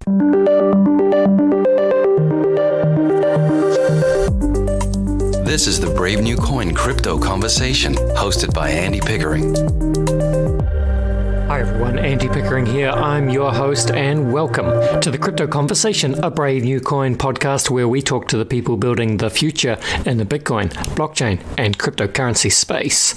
This is the Brave New Coin Crypto Conversation, hosted by Andy Pickering. Hi everyone, Andy Pickering here. I'm your host and welcome to the Crypto Conversation, a Brave New Coin podcast where we talk to the people building the future in the Bitcoin, blockchain and cryptocurrency space.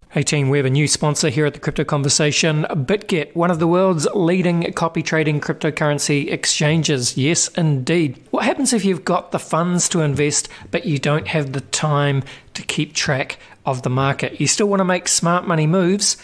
Hey team, we have a new sponsor here at the Crypto Conversation, BitGet, one of the world's leading copy trading cryptocurrency exchanges. Yes, indeed. What happens if you've got the funds to invest, but you don't have the time to keep track of the market? You still want to make smart money moves.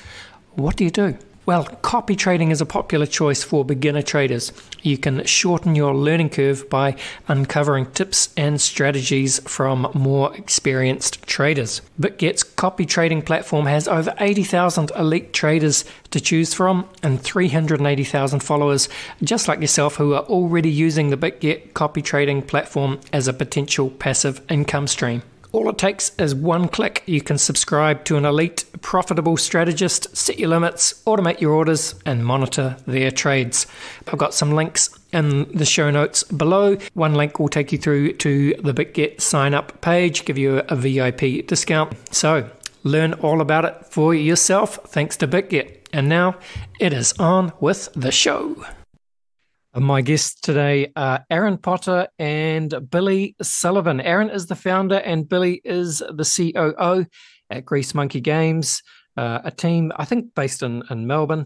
What do you do? Well, copy trading is a popular choice for beginner traders. You can shorten your learning curve by uncovering tips and strategies from more experienced traders. BitGet's copy trading platform has over 80,000 elite traders to choose from and 380,000 followers just like yourself who are already using the BitGet copy trading platform as a potential passive income stream. All it takes is one click. You can subscribe to an elite, profitable strategist, set your limits, automate your orders, and monitor their trades. I've got some links in the show notes below. One link will take you through to the BitGet sign-up page, give you a VIP discount. So learn all about it for yourself thanks to BitGet. And now it is on with the show. My guests today are Arran Potter and Billy Sullivan. Arran is the founder and Billy is the COO at Grease Monkey Games, a team, I think, based in Melbourne,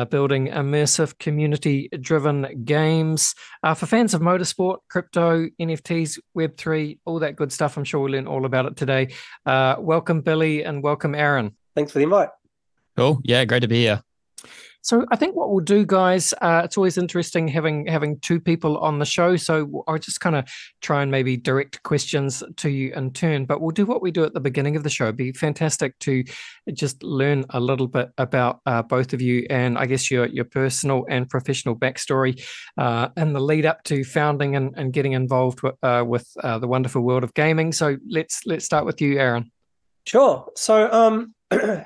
building immersive, community-driven games for fans of motorsport, crypto, NFTs, Web3, all that good stuff. I'm sure we'll learn all about it today. Welcome, Billy, and welcome, Arran. Thanks for the invite. Cool. Yeah, great to be here. So I think what we'll do, guys, it's always interesting having two people on the show. So I'll just kind of try and maybe direct questions to you in turn. But we'll do what we do at the beginning of the show. It'd be fantastic to just learn a little bit about both of you and I guess your personal and professional backstory and the lead up to founding and getting involved with the wonderful world of gaming. So let's start with you, Arran. Sure. So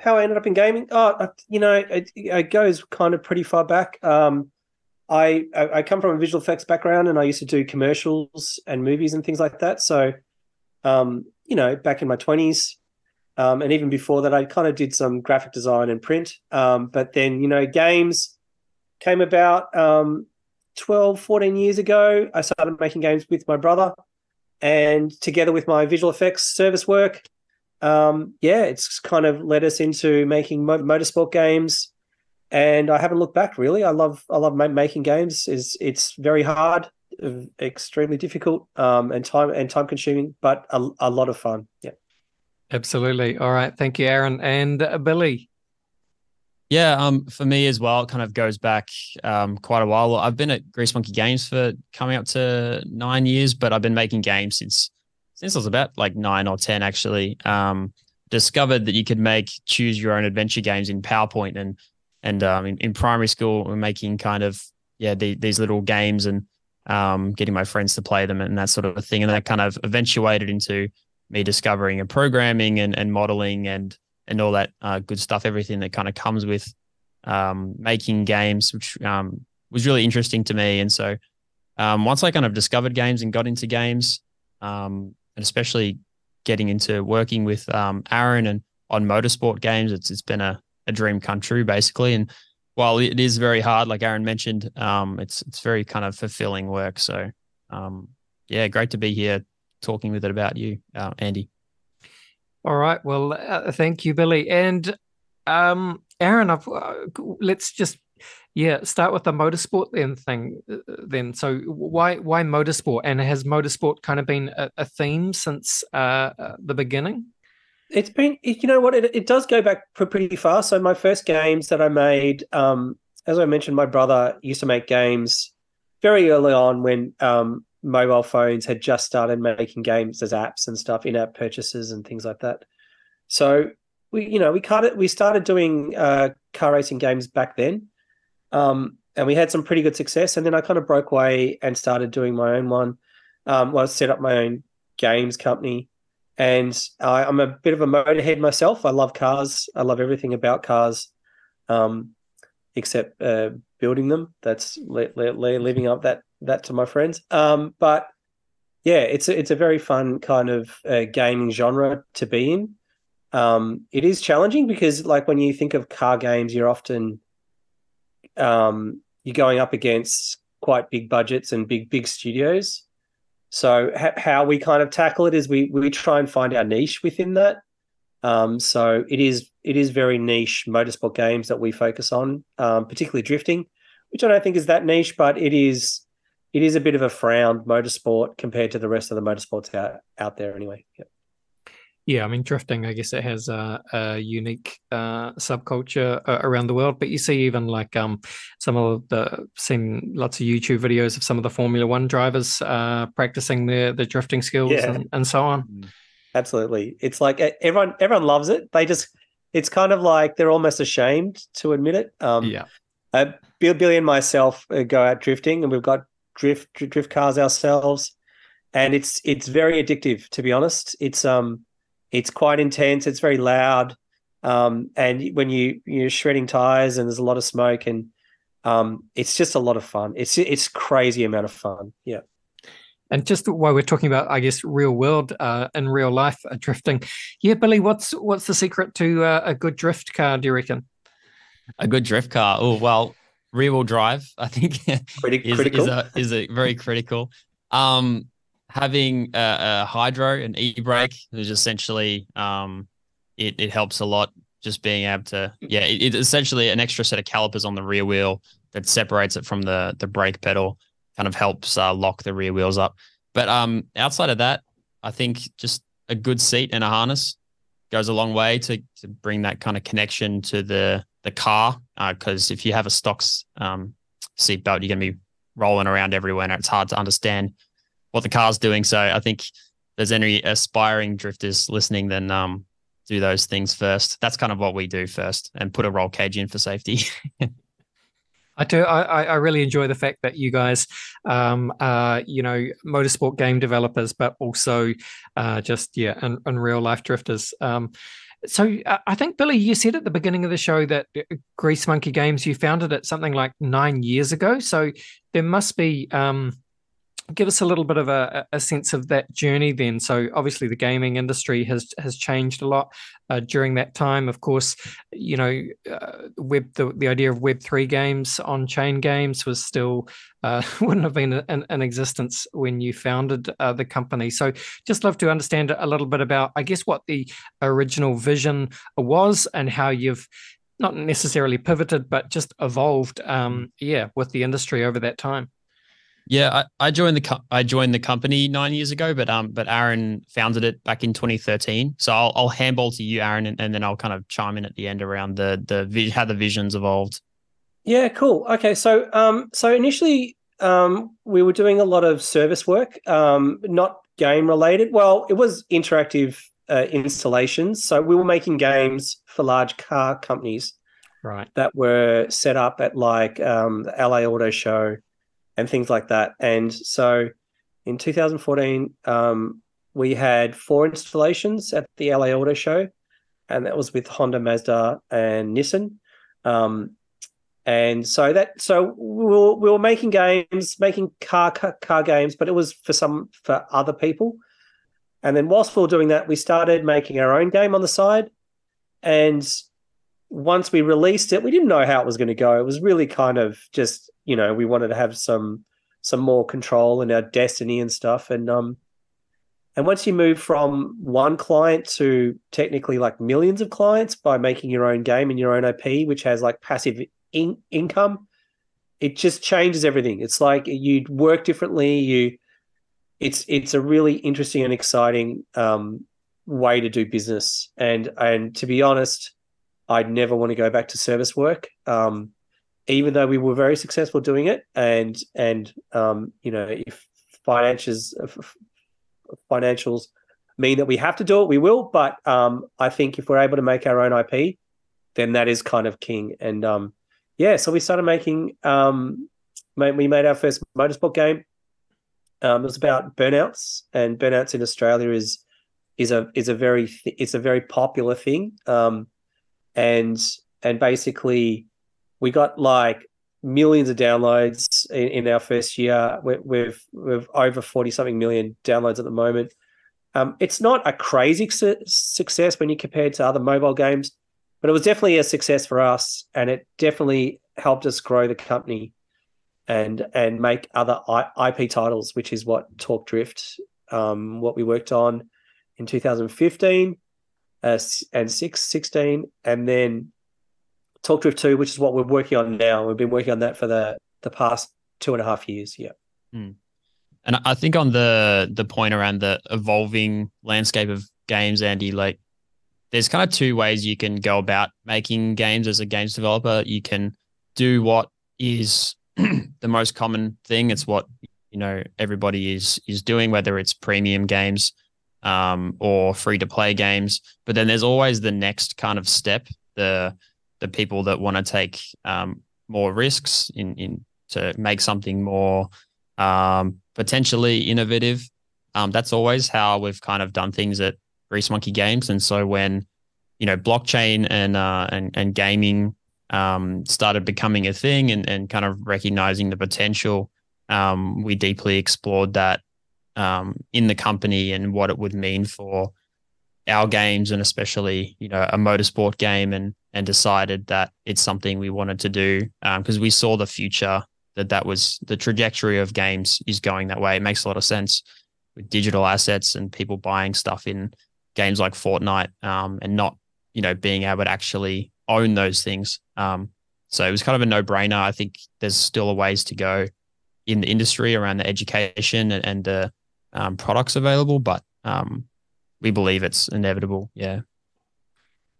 how I ended up in gaming? It goes kind of pretty far back. I come from a visual effects background, and I used to do commercials and movies and things like that. So, back in my 20s, and even before that, I kind of did some graphic design and print. But then, games came about 12, 14 years ago. I started making games with my brother, and together with my visual effects service work, it's kind of led us into making motorsport games, and I haven't looked back really. I love making games. It's very hard, extremely difficult, and time consuming, but a lot of fun. Yeah, absolutely. All right, thank you, Arran and Billy. Yeah, for me as well, it kind of goes back quite a while. I've been at Grease Monkey Games for coming up to 9 years, but I've been making games since I was about like 9 or 10, actually. Discovered that you could choose your own adventure games in PowerPoint, and in primary school we're making kind of these little games and getting my friends to play them and that sort of a thing, and that kind of eventuated into me discovering and programming and modeling and all that good stuff, everything that kind of comes with making games, which was really interesting to me. And so once I kind of discovered games and got into games, and especially getting into working with Arran and on motorsport games, it's been a dream come true, basically. And while it is very hard, like Arran mentioned, it's very kind of fulfilling work. So great to be here talking with it about you, Andy. All right. Well, thank you, Billy. And Arran, let's just start with the motorsport then. So why motorsport? And has motorsport kind of been a theme since the beginning? It's been, it does go back pretty far. So my first games that I made, as I mentioned, my brother used to make games very early on when mobile phones had just started making games as apps and stuff, in-app purchases and things like that. So we started doing car racing games back then. And we had some pretty good success. And then I kind of broke away and started doing my own one. I set up my own games company. And I'm a bit of a motorhead myself. I love cars. I love everything about cars. except building them. That's leaving up that to my friends. But yeah, it's a very fun kind of gaming genre to be in. It is challenging because, like, when you think of car games, you're often you're going up against quite big budgets and big studios. So how we kind of tackle it is we try and find our niche within that. So it is very niche motorsport games that we focus on, particularly drifting, which I don't think is that niche, but it is a bit of a frowned motorsport compared to the rest of the motorsports out there anyway. Yep. Yeah, I mean, drifting, I guess it has a unique subculture around the world. But you see even like seen lots of YouTube videos of some of the Formula One drivers practicing their drifting skills and so on. Absolutely. It's like everyone loves it. It's kind of like they're almost ashamed to admit it. Billy and myself go out drifting, and we've got drift cars ourselves, and it's very addictive, to be honest. It's quite intense. It's very loud, and when you're shredding tires and there's a lot of smoke, and it's just a lot of fun. It's crazy amount of fun. Yeah. And just while we're talking about, I guess, real world and real life drifting, yeah, Billy, what's the secret to a good drift car? Do you reckon? A good drift car? Oh well, rear wheel drive, I think, is a very critical. Having a hydro, an e-brake, is essentially it helps a lot. Just being able to, it's essentially an extra set of calipers on the rear wheel that separates it from the brake pedal, kind of helps lock the rear wheels up. But outside of that, I think just a good seat and a harness goes a long way to bring that kind of connection to the car. Because if you have a stock seatbelt, you're going to be rolling around everywhere, and it's hard to understand what the car's doing. So I think if there's any aspiring drifters listening, then do those things first. That's kind of what we do first, and put a roll cage in for safety. I do. I really enjoy the fact that you guys are, motorsport game developers, but also and real life drifters. So I think, Billy, you said at the beginning of the show that Grease Monkey Games, you founded it something like 9 years ago. So there must be, give us a little bit of a sense of that journey then. So obviously the gaming industry has changed a lot during that time. Of course, the idea of Web3 games, on-chain games was still wouldn't have been in existence when you founded the company. So just love to understand a little bit about, I guess, what the original vision was and how you've not necessarily pivoted, but just evolved, with the industry over that time. Yeah, I joined the company 9 years ago, but Arran founded it back in 2013. So I'll handball to you, Arran, and then I'll kind of chime in at the end around how the visions evolved. Yeah, cool. Okay, so initially we were doing a lot of service work, not game related. Well, it was interactive installations. So we were making games for large car companies, right, that were set up at like the LA Auto Show and things like that. And so in 2014, we had 4 installations at the LA Auto Show, and that was with Honda, Mazda, and Nissan. And so we were making games, making car games, but it was for other people. And then whilst we were doing that, we started making our own game on the side. And once we released it, we didn't know how it was going to go. It was really kind of just, we wanted to have some more control in our destiny and stuff. And once you move from one client to technically like millions of clients by making your own game and your own IP, which has like passive income, it just changes everything. It's like you work differently. It's a really interesting and exciting way to do business. And to be honest, I'd never want to go back to service work, even though we were very successful doing it. And if financials mean that we have to do it, we will. But I think if we're able to make our own IP, then that is kind of king. And so we started making. We made our first motorsport game. It was about burnouts, and burnouts in Australia is a very popular thing. And basically, We got like millions of downloads in our first year. We've over 40 something million downloads at the moment. It's not a crazy success when you compare it to other mobile games, but it was definitely a success for us, and it definitely helped us grow the company and make other IP titles, which is what Talk Drift, what we worked on in 2015 and 16, and then Talk Drift 2, which is what we're working on now. We've been working on that for the past 2.5 years. Yeah. Mm. And I think on the point around the evolving landscape of games, Andy, like there's kind of two ways you can go about making games as a games developer. You can do what is the most common thing. It's what, everybody is doing, whether it's premium games or free to play games. But then there's always the next kind of step, the people that want to take more risks in to make something more potentially innovative. That's always how we've kind of done things at Grease Monkey Games. And so when blockchain and gaming started becoming a thing and kind of recognizing the potential, we deeply explored that in the company and what it would mean for our games, and especially a motorsport game, and decided that it's something we wanted to do because we saw the future, that was the trajectory of games is going that way. It makes a lot of sense with digital assets and people buying stuff in games like Fortnite and not being able to actually own those things. So it was kind of a no-brainer. I think there's still a ways to go in the industry around the education and the products available, but we believe it's inevitable. Yeah.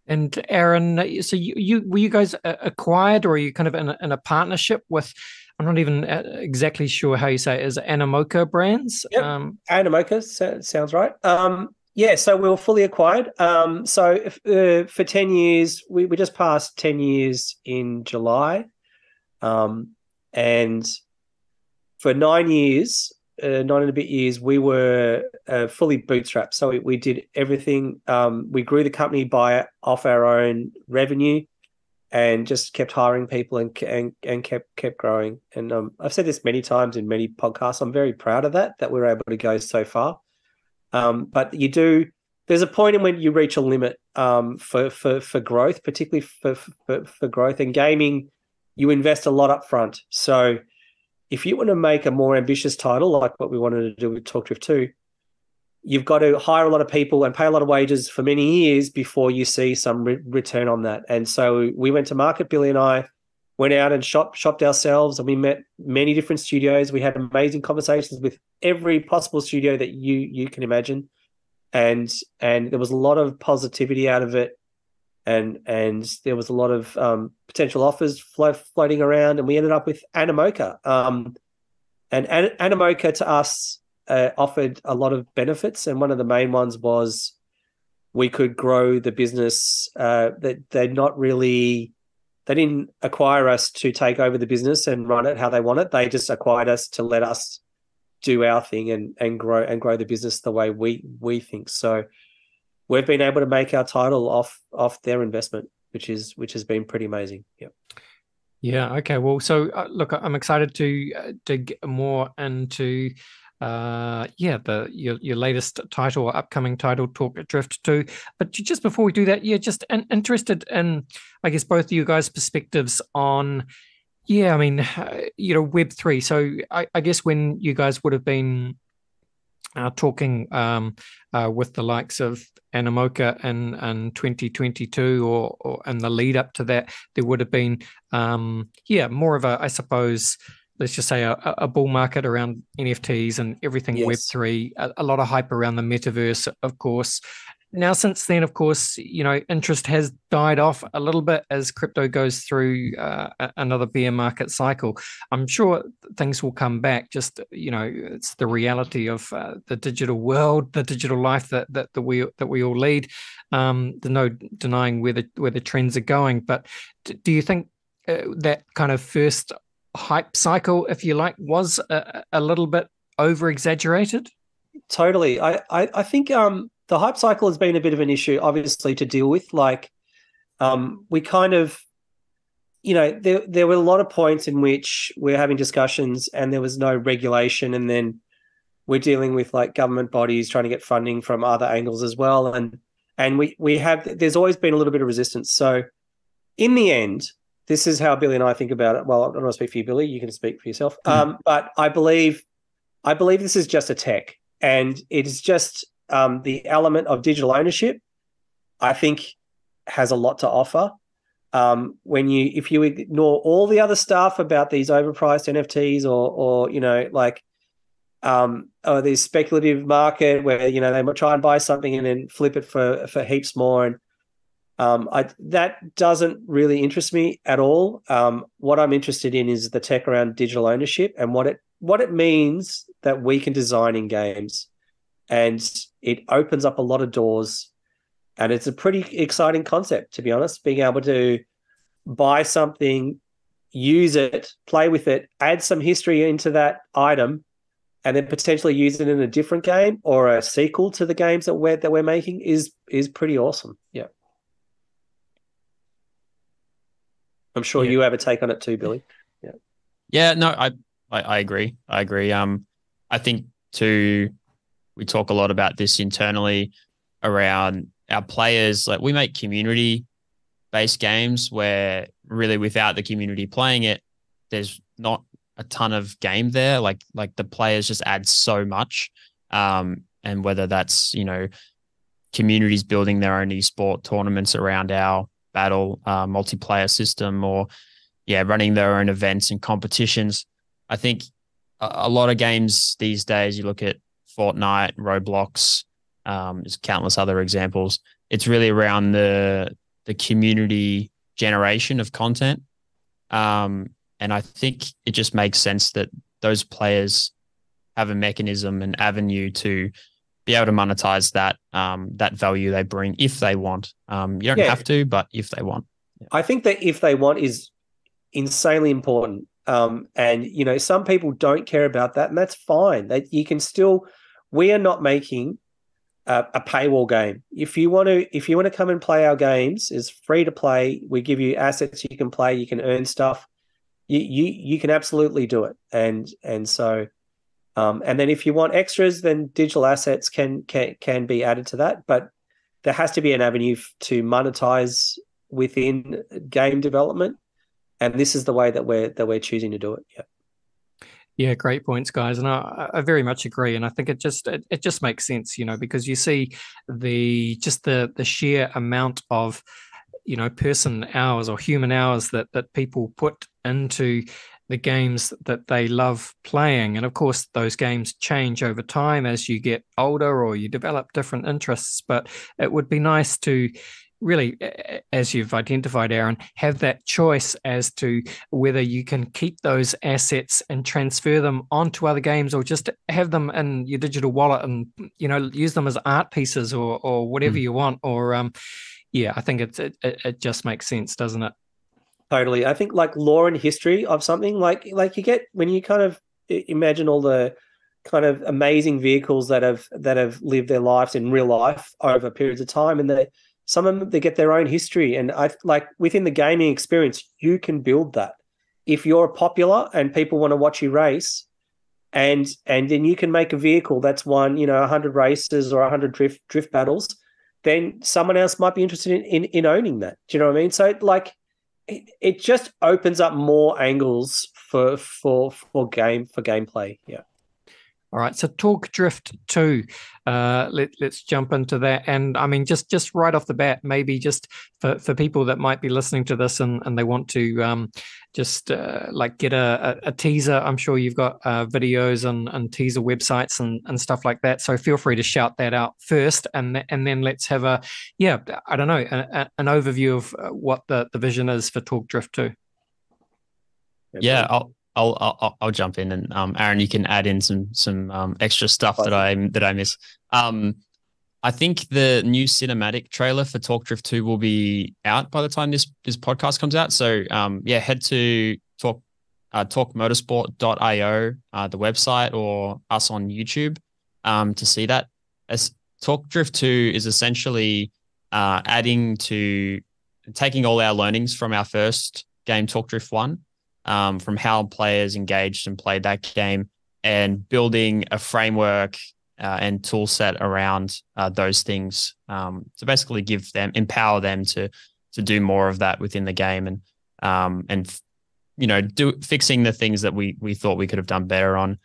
And Arran, so you were you guys acquired, or are you kind of in a partnership with? I'm not even exactly sure how you say it. Is it Animoca Brands? Yep. Animoca sounds right. Yeah, so we were fully acquired. So if, for 10 years, we just passed 10 years in July, and for 9 years. 9 and a bit years, we were fully bootstrapped. So we did everything. We grew the company off our own revenue, and just kept hiring people and kept growing. And I've said this many times in many podcasts. I'm very proud of that we were able to go so far. But there's a point in when you reach a limit for growth, particularly for growth. In gaming, you invest a lot up front. So if you want to make a more ambitious title, like what we wanted to do with Talk Drift 2, you've got to hire a lot of people and pay a lot of wages for many years before you see some return on that. And so we went to market. Billy and I went out and shopped ourselves, and we met many different studios. We had amazing conversations with every possible studio that you can imagine. And there was a lot of positivity out of it. And there was a lot of potential offers floating around, and we ended up with Animoca. And Animoca to us offered a lot of benefits, and one of the main ones was we could grow the business. That they didn't acquire us to take over the business and run it how they want it. They just acquired us to let us do our thing and grow the business the way we think. So we've been able to make our title off their investment, which has been pretty amazing. Yeah. Yeah. Okay. Well, so look, I'm excited to dig more into your latest title or upcoming title, Talk Drift 2. But just before we do that, just interested in, I guess, both of you guys' perspectives on, Web3. So I guess when you guys would have been talking with the likes of Animoca in 2022 or in the lead up to that, there would have been more of a, I suppose, let's just say a bull market around NFTs and everything. Yes. Web3, a lot of hype around the metaverse, of course. Now, since then, of course, interest has died off a little bit as crypto goes through another bear market cycle. I'm sure things will come back. Just, it's the reality of the digital world, the digital life that we all lead. There's no denying where the trends are going. But do you think that kind of first hype cycle, if you like, was a little bit over exaggerated? Totally. I think the hype cycle has been a bit of an issue, obviously, to deal with. Like, we kind of there were a lot of points in which we're having discussions and there was no regulation, and then we're dealing with like government bodies trying to get funding from other angles as well, and there's always been a little bit of resistance. So in the end, this is how Billy and I think about it. Well, I don't want to speak for you, Billy. You can speak for yourself. But I believe this is just a tech, and it is just the element of digital ownership, I think, has a lot to offer. If you ignore all the other stuff about these overpriced NFTs or or this speculative market where they might try and buy something and then flip it for heaps more, and that doesn't really interest me at all. What I'm interested in is the tech around digital ownership and what it means that we can design in games, and it opens up a lot of doors. And it's a pretty exciting concept, to be honest, being able to buy something, use it, play with it, add some history into that item, and then potentially use it in a different game or a sequel to the games that we're making is pretty awesome. Yeah. I'm sure you have a take on it too, Billy. Yeah. Yeah, no, I agree. I think too, we talk a lot about this internally around our players. Like, we make community-based games where really without the community playing it, there's not a ton of game there. Like the players just add so much. And whether that's, communities building their own esport tournaments around our battle multiplayer system, or running their own events and competitions. I think a lot of games these days, you look at Fortnite, Roblox, there's countless other examples. It's really around the community generation of content. And I think it just makes sense that those players have a mechanism, an avenue to be able to monetize that value they bring if they want. You don't have to, but if they want. Yeah. I think that if they want is insanely important. And some people don't care about that, and that's fine. That you can still. We are not making a paywall game. If you want to come and play our games, it's free to play. We give you assets you can play. You can earn stuff. You can absolutely do it. And so. And then if you want extras, then digital assets can be added to that. But there has to be an avenue to monetize within game development, and this is the way that we're choosing to do it. Yeah. Yeah, great points, guys, and I very much agree. And I think it just makes sense, because you see the sheer amount of person hours or human hours that people put into the games that they love playing. And of course, those games change over time as you get older or you develop different interests. But it would be nice to really, as you've identified, Arran, have that choice as to whether you can keep those assets and transfer them onto other games, or just have them in your digital wallet and, use them as art pieces or whatever you want. Or, I think it just makes sense, doesn't it? Totally. I think like lore and history of something like you get when you kind of imagine all the kind of amazing vehicles that have lived their lives in real life over periods of time, and some of them, they get their own history. And I like within the gaming experience, you can build that. If you're popular and people want to watch you race, and then you can make a vehicle that's won 100 races or 100 drift battles, then someone else might be interested in owning that. Do you know what I mean? So like. It just opens up more angles for gameplay. Yeah. All right. So Talk Drift 2. Let's jump into that. And I mean, just right off the bat, maybe just for people that might be listening to this and they want to get a teaser. I'm sure you've got videos and teaser websites and stuff like that. So feel free to shout that out first, and then let's have an overview of what the vision is for Talk Drift 2. Yeah, I'll jump in, and Arran, you can add in some extra stuff that I miss. I think the new cinematic trailer for Talk Drift 2 will be out by the time this podcast comes out. So head to talkmotorsport.io, the website, or us on YouTube to see that. As Talk Drift 2 is essentially taking all our learnings from our first game Talk Drift 1, from how players engaged and played that game, and building a framework and tool set around those things to basically empower them to do more of that within the game, and fixing the things that we thought we could have done better on.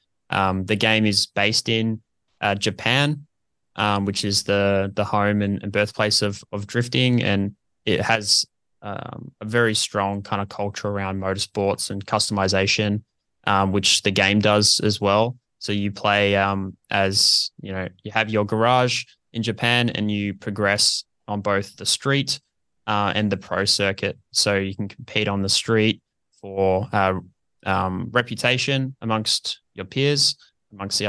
The game is based in Japan, which is the home and birthplace of drifting, and it has a very strong kind of culture around motorsports and customization, which the game does as well. So you play as, you have your garage in Japan, and you progress on both the street and the pro circuit. So you can compete on the street for reputation amongst your peers, amongst the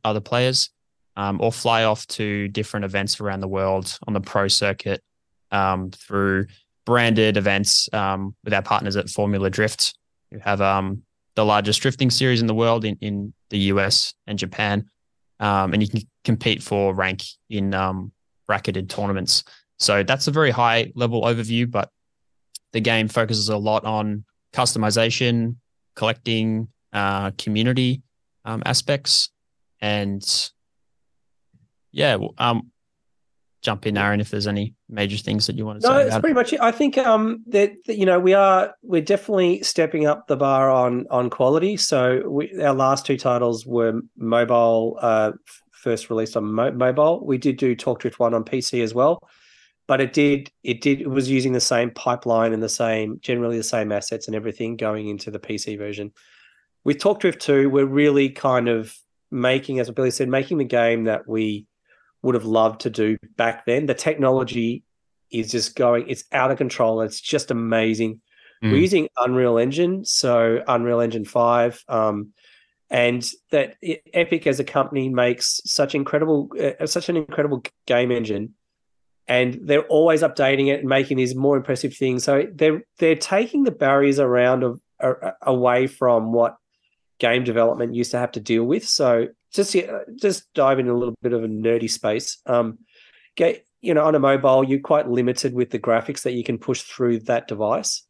other players, or fly off to different events around the world on the pro circuit through branded events with our partners at Formula Drift, who have the largest drifting series in the world in the US and Japan. And you can compete for rank in bracketed tournaments. So that's a very high level overview, but the game focuses a lot on customization, collecting, community aspects. And jump in, Arran, if there's any major things that you want to say. No, that's pretty much it. I think that we're definitely stepping up the bar on quality. So our last two titles were mobile, first released on mobile. We did do Talk Drift 1 on PC as well, but it was using the same pipeline and generally the same assets and everything going into the PC version. With Talk Drift 2, we're really kind of making, as Billy said, making the game that we would have loved to do back then. The technology is just it's out of control. It's just amazing. We're using Unreal Engine, so Unreal Engine 5, and that Epic as a company makes such an incredible game engine, and they're always updating it and making these more impressive things. So they're taking the barriers away from what game development used to have to deal with. So just dive into a little bit of a nerdy space. On a mobile, you're quite limited with the graphics that you can push through that device.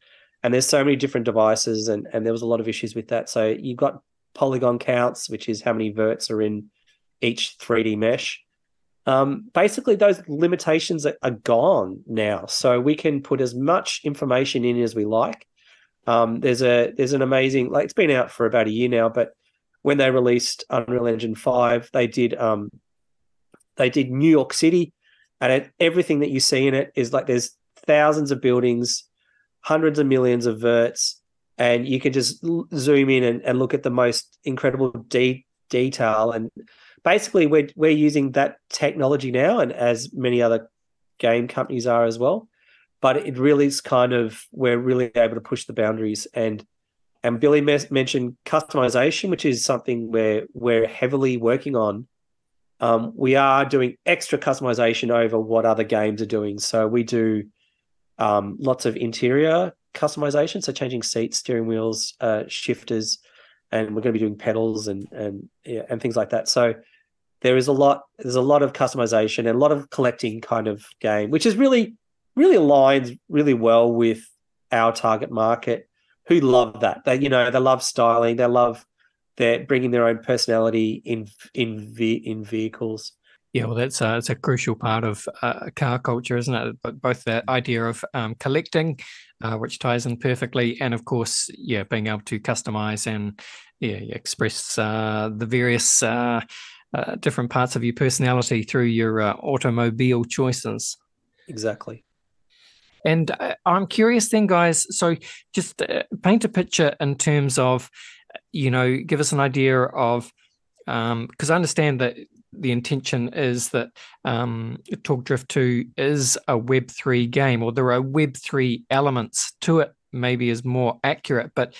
And there's so many different devices, and there was a lot of issues with that. So you've got polygon counts, which is how many verts are in each 3D mesh. Basically, those limitations are gone now. So we can put as much information in as we like. There's an amazing, it's been out for about a year now, but when they released Unreal Engine 5, they did New York City, and everything that you see in it is there's thousands of buildings, hundreds of millions of verts, and you can just zoom in and look at the most incredible detail. And basically, we're using that technology now, and as many other game companies are as well. But it really is we're really able to push the boundaries. And Billy mentioned customization, which is something we're heavily working on. We are doing extra customization over what other games are doing. So we do lots of interior customization, so changing seats, steering wheels, shifters, and we're going to be doing pedals and things like that. So there's a lot of customization and a lot of collecting kind of game, which is really aligns really well with our target market, who love that. They love styling. They're bringing their own personality in vehicles. Yeah, well, it's a crucial part of car culture, isn't it? But both that idea of collecting, which ties in perfectly, and of course, being able to customize and express the various different parts of your personality through your automobile choices. Exactly. And I'm curious then, guys, so just paint a picture in terms of, give us an idea of, because I understand that the intention is that Talk Drift 2 is a Web3 game, or there are Web3 elements to it, maybe is more accurate, but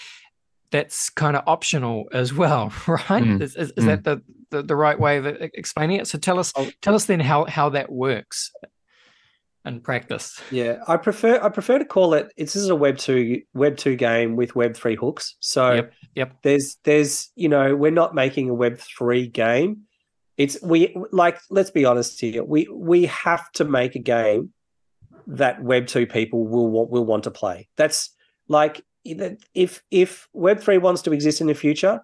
that's kind of optional as well, right? Is that the right way of explaining it? So tell us then how that works in practice. Yeah, I prefer to call it. This is a Web 2 game with Web 3 hooks. So yep. There's we're not making a Web 3 game. Let's be honest here. We have to make a game that Web 2 people will want to play. That's if Web3 wants to exist in the future,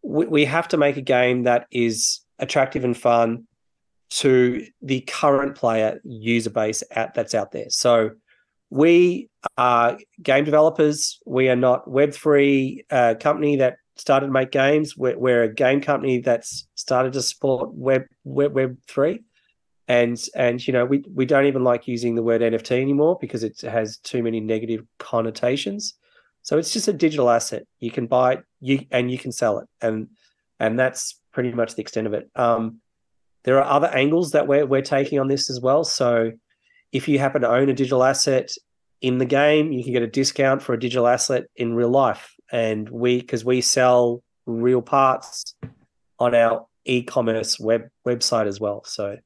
we have to make a game that is attractive and fun to the current player user base that's out there. So we are game developers. We are not Web3 company that started to make games. We're a game company that's started to support Web3. And we don't even like using the word NFT anymore because it has too many negative connotations. So it's just a digital asset. You can buy it, you can sell it, and that's pretty much the extent of it. There are other angles that we're taking on this as well. So if you happen to own a digital asset in the game, you can get a discount for a digital asset in real life. And because we sell real parts on our e-commerce website as well. So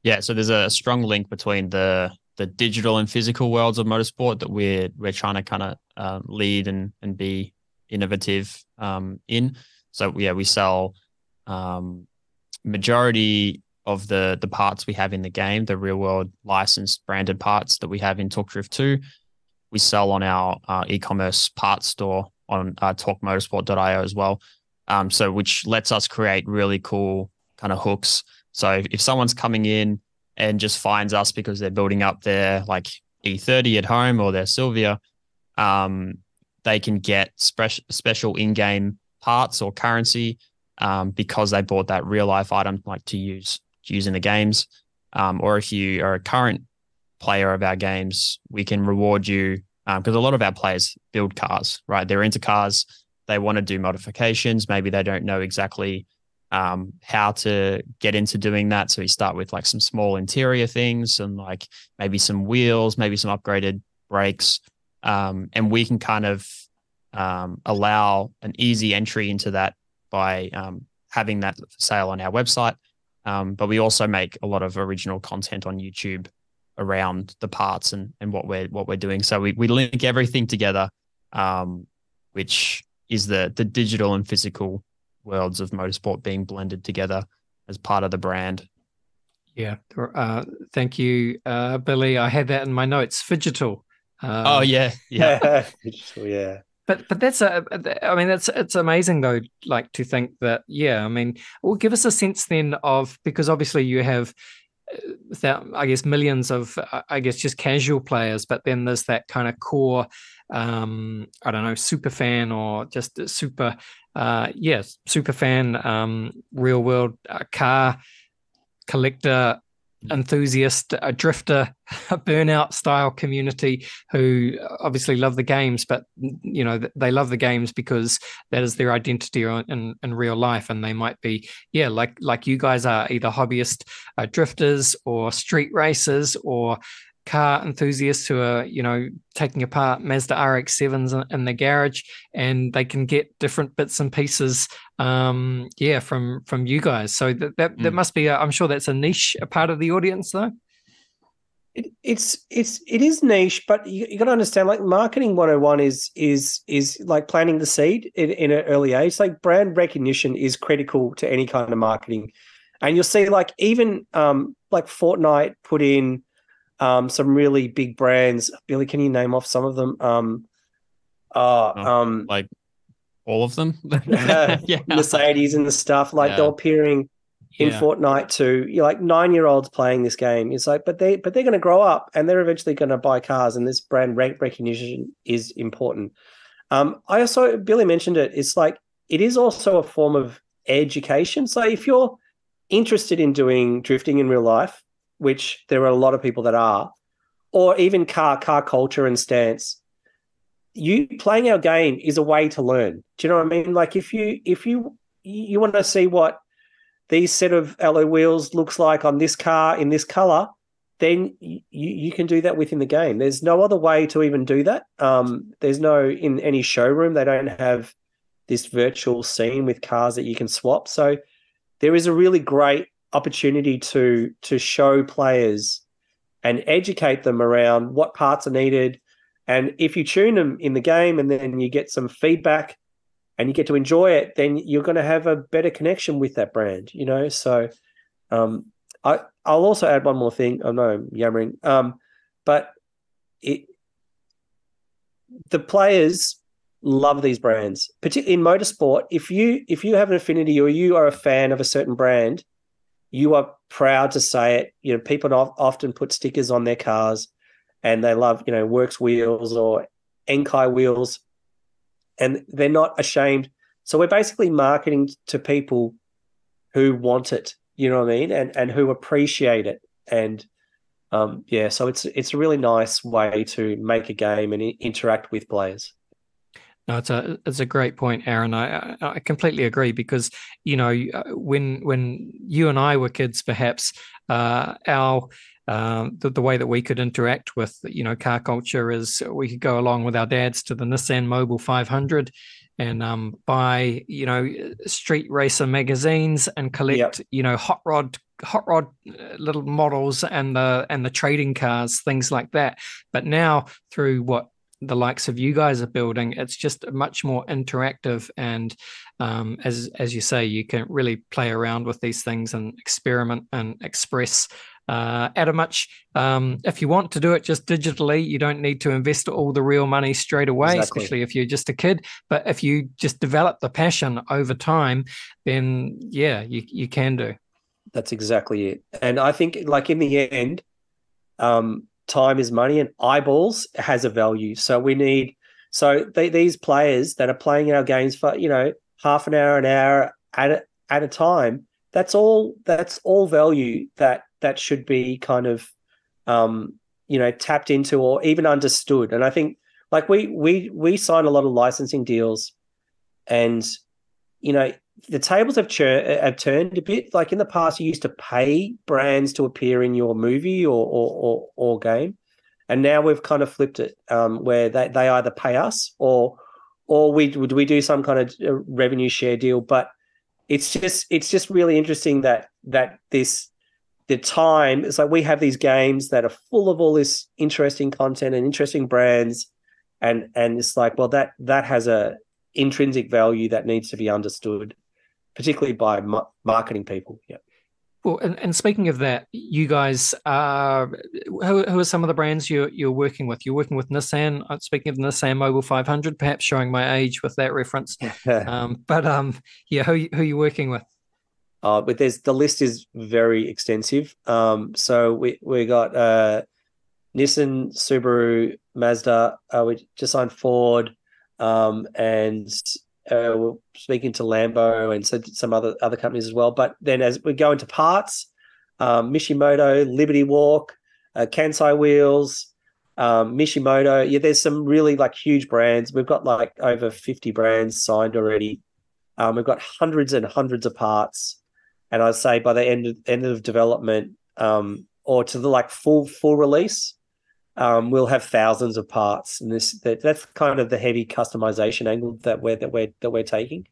yeah, so there's a strong link between the digital and physical worlds of motorsport that we're trying to kind of lead and be innovative in. So yeah, we sell majority of the parts we have in the game, the real world licensed branded parts that we have in Talk Drift 2, we sell on our e-commerce parts store on talkmotorsport.io as well. So which lets us create really cool kind of hooks. So if someone's coming in and just finds us because they're building up their like E30 at home or their Sylvia, they can get special in-game parts or currency because they bought that real life item like to use in the games. Or if you are a current player of our games, we can reward you because a lot of our players build cars, right? They're into cars. They want to do modifications. Maybe they don't know exactly how to get into doing that. So we start with like some small interior things and like maybe some wheels, maybe some upgraded brakes. And we can kind of allow an easy entry into that by having that for sale on our website. But we also make a lot of original content on YouTube around the parts and what we're doing. So we link everything together, which is the digital and physical worlds of motorsport being blended together as part of the brand. Yeah. Thank you, Billy. I had that in my notes. Phygital. Oh yeah. Digital, yeah. But it's amazing though, like to think that, yeah, I mean, well, give us a sense then of, because obviously you have, I guess, millions of, I guess, just casual players, but then there's that kind of core, I don't know, super fan or just a super fan, real world car collector, enthusiast, a drifter, a burnout style community who obviously love the games, but you know they love the games because that is their identity in real life, and they might be like you guys are either hobbyist drifters or street racers or car enthusiasts who are taking apart Mazda RX-7s in the garage, and they can get different bits and pieces from you guys. So that must be I'm sure that's a niche, a part of the audience though. It is niche, but you got to understand, like, marketing 101 is like planting the seed in an early age. Like, brand recognition is critical to any kind of marketing, and you'll see like even like Fortnite put in some really big brands. Billy, can you name off some of them? Like all of them? Yeah. Mercedes and the stuff. Like they're appearing in Fortnite to like 9-year-olds playing this game. It's like, but they're going to grow up and they're eventually going to buy cars, and this brand recognition is important. Billy mentioned it. It's like it is also a form of education. So if you're interested in doing drifting in real life, which there are a lot of people that are, or even car culture and stance, you playing our game is a way to learn. Do you know what I mean? Like if you want to see what these set of alloy wheels looks like on this car in this color, then you can do that within the game. There's no other way to even do that. There's no, in any showroom, they don't have this virtual scene with cars that you can swap. So there is a really great opportunity to show players and educate them around what parts are needed. And if you tune them in the game and then you get some feedback and you get to enjoy it, then you're going to have a better connection with that brand, So I'll also add one more thing. I know I'm yammering, but the players love these brands, particularly in motorsport. If you have an affinity or you are a fan of a certain brand, you are proud to say it. You know, people often put stickers on their cars, and they love, you know, Works wheels or Enkai wheels, and they're not ashamed. So we're basically marketing to people who want it, you know what I mean, and who appreciate it. And so it's a really nice way to make a game and interact with players. No, it's a great point, Aaron. I completely agree, because, you know, when you and I were kids, perhaps the way that we could interact with, you know, car culture is we could go along with our dads to the Nissan Mobile 500 and buy, you know, street racer magazines and collect, you know, hot rod little models and the trading cars, things like that. But now, through what the likes of you guys are building, it's just much more interactive, and as you say, you can really play around with these things and experiment and express at a much if you want to do it just digitally, you don't need to invest all the real money straight away. Exactly. Especially if you're just a kid. But if you just develop the passion over time, then you can do. That's exactly it. And I think, like, in the end, time is money, and eyeballs has a value. So we need these players that are playing our games for, you know, half an hour at a time. That's all value that should be kind of you know, tapped into or even understood. And I think, like, we sign a lot of licensing deals, and, you know, the tables have turned a bit. Like, in the past, you used to pay brands to appear in your movie or game, and now we've kind of flipped it, where they either pay us or we do some kind of revenue share deal. But it's just really interesting that the time is like, we have these games that are full of all this interesting content and interesting brands, and it's like, well, that has a intrinsic value that needs to be understood, particularly by marketing people. Yeah. Well, and speaking of that, you guys, who are some of the brands you're working with? You're working with Nissan. Speaking of Nissan Mobile 500, perhaps showing my age with that reference. Who are you working with? But the list is very extensive. So we got Nissan, Subaru, Mazda. We just signed Ford, and we're speaking to Lambo and some other companies as well. But then as we go into parts, Mishimoto, Liberty Walk, Kansai Wheels, Mishimoto. Yeah, there's some really, like, huge brands. We've got like over 50 brands signed already. We've got hundreds and hundreds of parts. And I'd say by the end of development, or to the, like, full release, we'll have thousands of parts. And that's kind of the heavy customization angle that we're taking.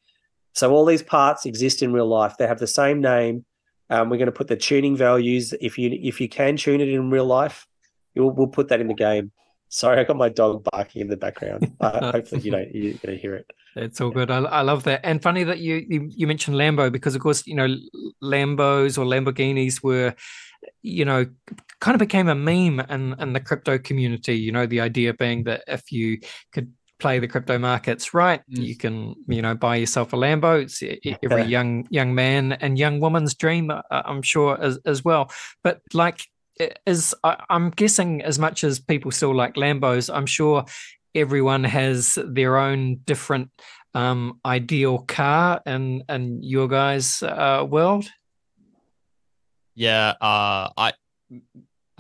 So all these parts exist in real life. They have the same name. We're going to put the tuning values. If you can tune it in real life, we'll put that in the game. Sorry, I got my dog barking in the background. Hopefully you're going to hear it. It's all good. I love that. And funny that you mentioned Lambo, because, of course, you know, Lambos or Lamborghinis were, you know, kind of became a meme in the crypto community. You know, the idea being that if you could play the crypto markets right, you can, you know, buy yourself a Lambo. It's every young man and young woman's dream, I'm sure, as well. But, like, I'm guessing, as much as people still like Lambos, I'm sure everyone has their own different ideal car in your guys' world. Yeah, I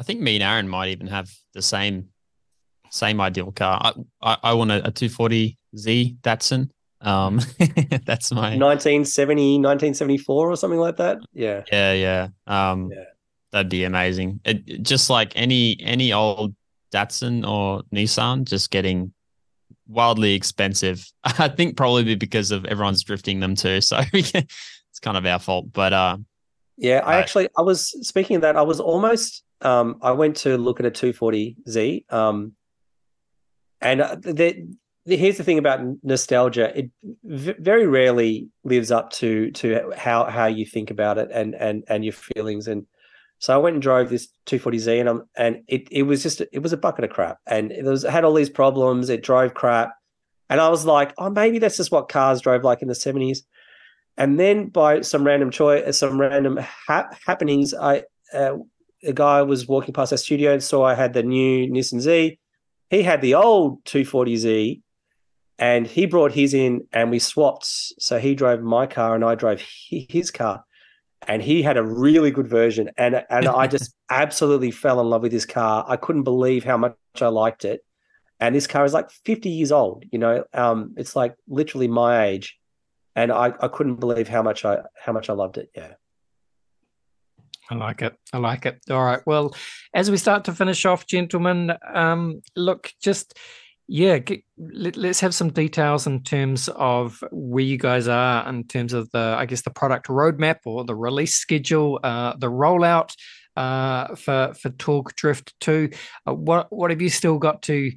think me and Aaron might even have the same ideal car. I want a 240Z Datsun. That's my 1974 or something like that. Yeah. Yeah. That'd be amazing. Just like any old Datsun or Nissan, just getting wildly expensive. I think probably because of everyone's drifting them too. So it's kind of our fault. But I was speaking of that. I was almost I went to look at a 240Z. And here's the thing about nostalgia: it very rarely lives up to how you think about it and your feelings. And So I went and drove this 240Z, and it was a bucket of crap, and it had all these problems. It drove crap, and I was like, oh, maybe that's just what cars drove like in the 70s. And then by some random happenings, a guy was walking past our studio and saw I had the new Nissan Z. He had the old 240Z, and he brought his in, and we swapped. So he drove my car and I drove his car, and he had a really good version. And I just absolutely fell in love with this car. I couldn't believe how much I liked it. And this car is like 50 years old. It's like literally my age. And I couldn't believe how much I loved it. Yeah. I like it. All right. Well, as we start to finish off, gentlemen, look, let's have some details in terms of where you guys are in terms of the product roadmap or the release schedule, the rollout for Talk Drift 2. What have you still got to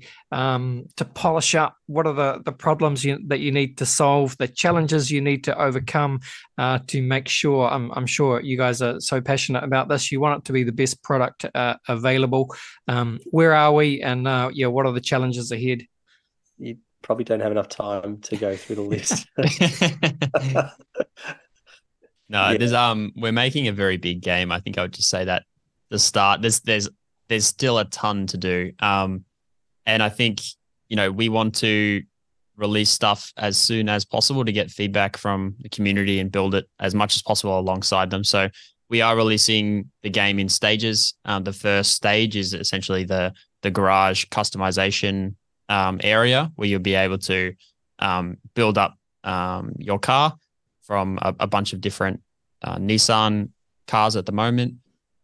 polish up? What are the problems that you need to solve, the challenges you need to overcome to make sure? I'm sure you guys are so passionate about this. You want it to be the best product available. Where are we? And what are the challenges ahead? You probably don't have enough time to go through the list. No, we're making a very big game. I think I would just say that the start, there's still a ton to do. And I think, we want to release stuff as soon as possible to get feedback from the community and build it as much as possible alongside them. So we are releasing the game in stages. The first stage is essentially the garage customization area where you'll be able to build up your car from a bunch of different Nissan cars at the moment,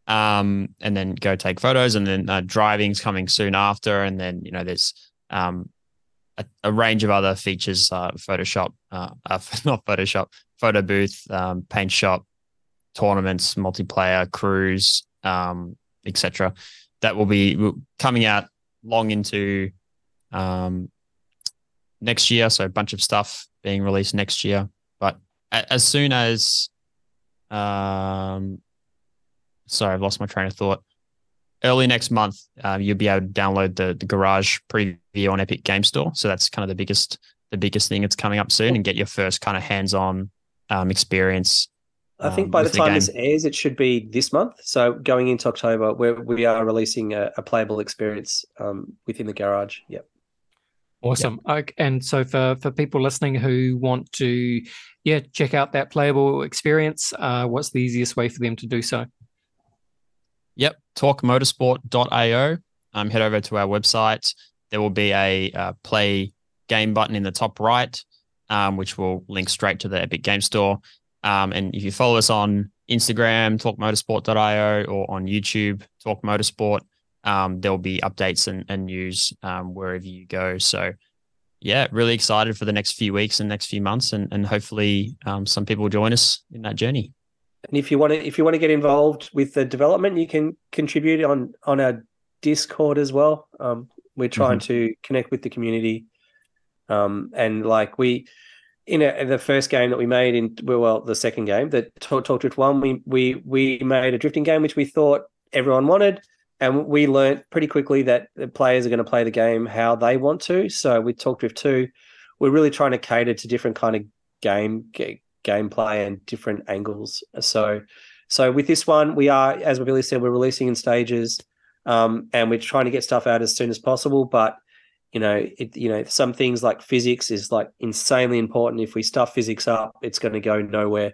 and then go take photos, and then driving's coming soon after, and then there's a range of other features, Photoshop, not Photoshop, photo booth, paint shop, tournaments, multiplayer, cruise, etc. That will be coming out long into next year, so a bunch of stuff being released next year. But as soon as sorry, I've lost my train of thought. Early next month, you'll be able to download the Garage preview on Epic Game Store. So that's kind of the biggest thing that's coming up soon, and get your first kind of hands-on experience. I think by the time this airs, it should be this month. So going into October, we are releasing a playable experience within the Garage. Yep. Awesome. Yep. And so for people listening who want to check out that playable experience, what's the easiest way for them to do so? Yep, talkmotorsport.io. Head over to our website. There will be a play game button in the top right, which will link straight to the Epic Game Store. And if you follow us on Instagram, talkmotorsport.io, or on YouTube, Talk Motorsport, there'll be updates and news wherever you go. So, yeah, really excited for the next few weeks and next few months, and hopefully some people will join us in that journey. And if you want to get involved with the development, you can contribute on our Discord as well. We're trying to connect with the community, and like in the first game that we made the second game, the Talk Drift 1, we made a drifting game which we thought everyone wanted, and we learnt pretty quickly that the players are going to play the game how they want to. So with Talk Drift 2, we're really trying to cater to different kind of gameplay and different angles. So with this one, we are, as Billy said, we're releasing in stages, and we're trying to get stuff out as soon as possible. But some things like physics is like insanely important. If we stuff physics up, it's going to go nowhere.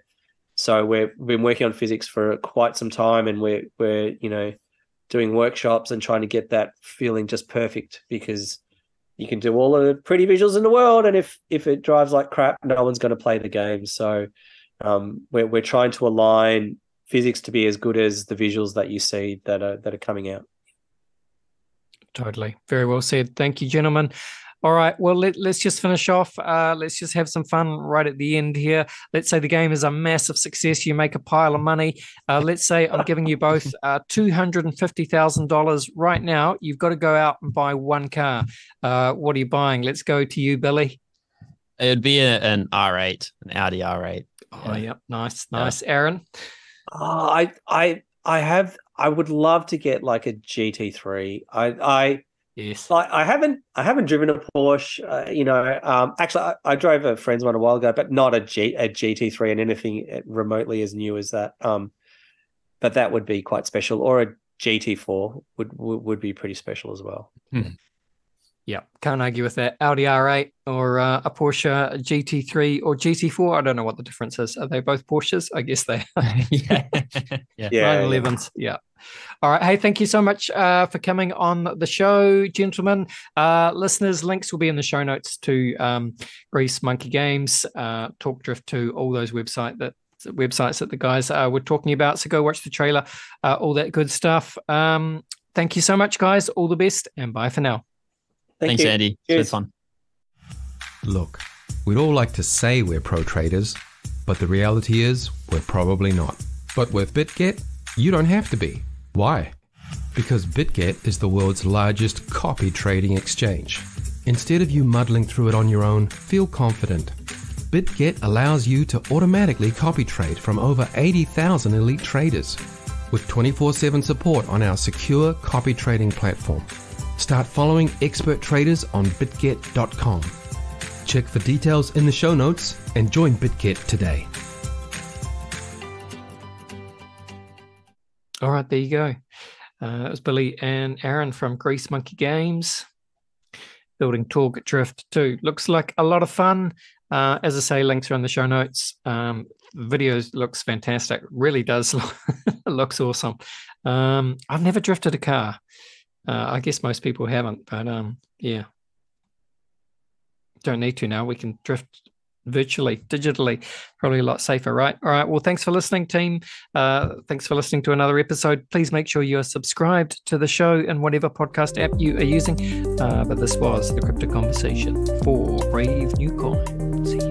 So we've been working on physics for quite some time, and we're doing workshops and trying to get that feeling just perfect, because you can do all the pretty visuals in the world, and if it drives like crap, no one's going to play the game. So we're trying to align physics to be as good as the visuals that you see that are coming out. Totally. Very well said. Thank you, gentlemen. All right. Well, let's just finish off. Let's just have some fun right at the end here. Let's say the game is a massive success. You make a pile of money. Let's say I'm giving you both $250,000 right now. You've got to go out and buy one car. What are you buying? Let's go to you, Billy. It would be an R8, an Audi R8. Oh, yeah. Nice. Arran? I I would love to get like a GT3. Yes. I haven't driven a Porsche. Actually, I drove a friend's one a while ago, but not a GT3 and anything remotely as new as that. But that would be quite special, or a GT4 would be pretty special as well. Yeah, can't argue with that. Audi R8 or a Porsche GT3 or GT4. I don't know what the difference is. Are they both Porsches? I guess they are. Yeah. 911s. Yeah. All right. Hey, thank you so much for coming on the show, gentlemen. Listeners, links will be in the show notes to Grease Monkey Games, Talk Drift 2, all those websites that the guys were talking about. So go watch the trailer, all that good stuff. Thank you so much, guys. All the best, and bye for now. Thanks, Andy. It's been fun. Look, we'd all like to say we're pro traders, but the reality is we're probably not. But with BitGet, you don't have to be. Why? Because BitGet is the world's largest copy trading exchange. Instead of you muddling through it on your own, feel confident. BitGet allows you to automatically copy trade from over 80,000 elite traders with 24/7 support on our secure copy trading platform. Start following expert traders on bitget.com. Check for details in the show notes and join BitGet today. All right, there you go. That was Billy and Arran from Grease Monkey Games, building Talk Drift 2. Looks like a lot of fun. As I say, links are in the show notes. Videos looks fantastic. Really does. It looks awesome. I've never drifted a car. I guess most people haven't, but yeah. Don't need to now. We can drift virtually, digitally, probably a lot safer, right? All right. Well, thanks for listening, team. Thanks for listening to another episode. Please make sure you are subscribed to the show in whatever podcast app you are using. But this was the Crypto Conversation for Brave New Coin. See you.